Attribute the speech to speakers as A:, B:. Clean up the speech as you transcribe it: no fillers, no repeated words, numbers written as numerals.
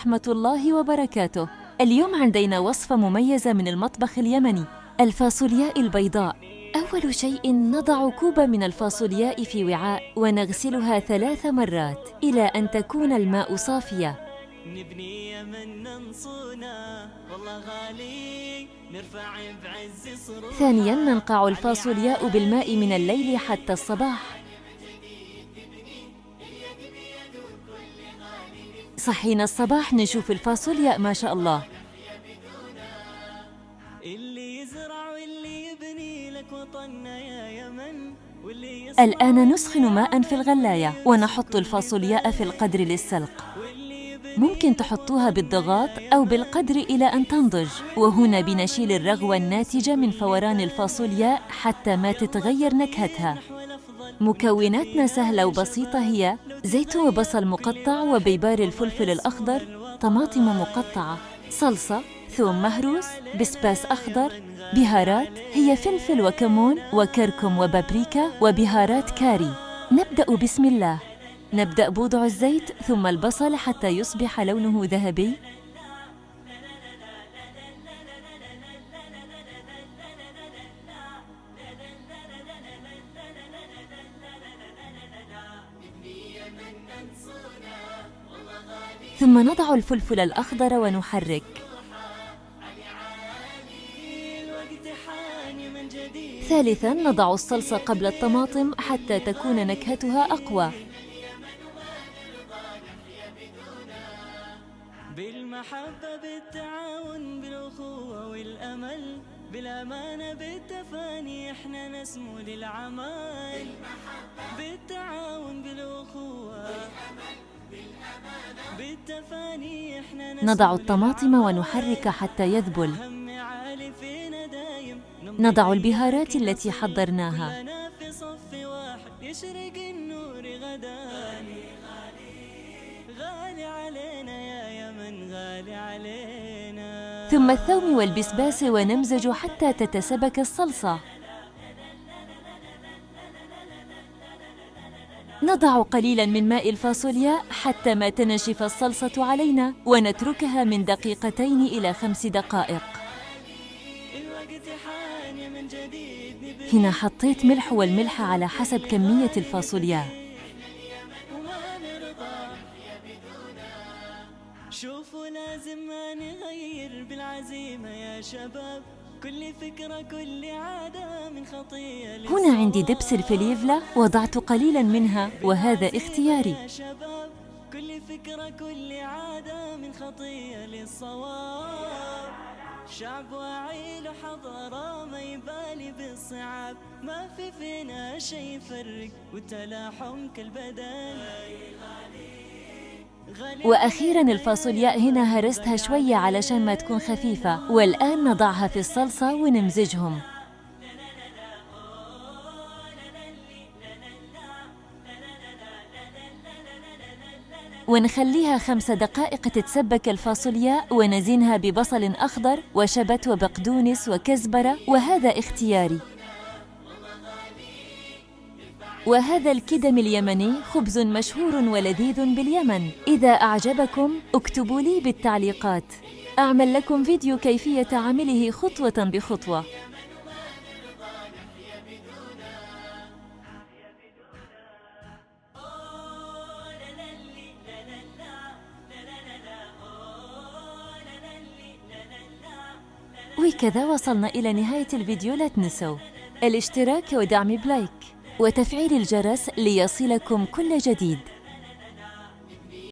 A: ورحمة الله وبركاته. اليوم عندنا وصفة مميزة من المطبخ اليمني، الفاصولياء البيضاء. أول شيء نضع كوبا من الفاصولياء في وعاء ونغسلها 3 مرات إلى أن تكون الماء صافية. نبني يمننا نصونا والله غالي نرفع بعز صرونا. ثانياً ننقع الفاصولياء بالماء من الليل حتى الصباح. صحينا الصباح نشوف الفاصولياء ما شاء الله. اللي يزرع واللي يبني لك وطننا يا يمن. الآن نسخن ماء في الغلاية ونحط الفاصولياء في القدر للسلق. ممكن تحطوها بالضغط أو بالقدر إلى أن تنضج، وهنا بنشيل الرغوة الناتجة من فوران الفاصولياء حتى ما تتغير نكهتها. مكوناتنا سهلة وبسيطة، هي زيت وبصل مقطع وبيبار الفلفل الأخضر، طماطم مقطعة، صلصة، ثوم مهروس، بسباس أخضر، بهارات هي فلفل وكمون وكركم وبابريكا وبهارات كاري. نبدأ بسم الله. نبدأ بوضع الزيت ثم البصل حتى يصبح لونه ذهبي. ثم نضع الفلفل الأخضر ونحرك. ثالثاً نضع الصلصة قبل الطماطم حتى تكون نكهتها أقوى. بالمحبة بالتعاون بالأخوة والأمل، بالأمانة بالتفاني إحنا نسمو للعمل. بالتعاون بالأخوة بالتفاني إحنا نضع الطماطم ونحرك حتى يذبل. نضع البهارات التي حضرناها. ثم الثوم والبسباس ونمزج حتى تتسبك الصلصة. نضع قليلاً من ماء الفاصولياء حتى ما تنشف الصلصة علينا، ونتركها من 2 إلى 5 دقائق. هنا حطيت ملح، والملح على حسب كمية الفاصولياء. شوفوا لازم ما نغير بالعزيمة يا شباب، كل فكرة كل عادة من خطية. هنا عندي دبس الفليفلة، وضعت قليلا منها وهذا اختياري. كل فكرة كل عادة من خطية للصواب. شعب واعي له حضارة ما يبالي بالصعاب، ما في فينا شي يفرق والتلاحم كالبدن. وأخيراً الفاصولياء هنا هرستها شوية علشان ما تكون خفيفة، والآن نضعها في الصلصة ونمزجهم. ونخليها 5 دقائق تتسبك الفاصولياء، ونزينها ببصل أخضر وشبت وبقدونس وكزبرة، وهذا اختياري. وهذا الكدم اليمني خبز مشهور ولذيذ باليمن. إذا أعجبكم اكتبوا لي بالتعليقات، أعمل لكم فيديو كيفية عمله خطوة بخطوة. وكذا وصلنا إلى نهاية الفيديو. لا تنسوا الاشتراك ودعم بلايك وتفعيل الجرس ليصلكم كل جديد.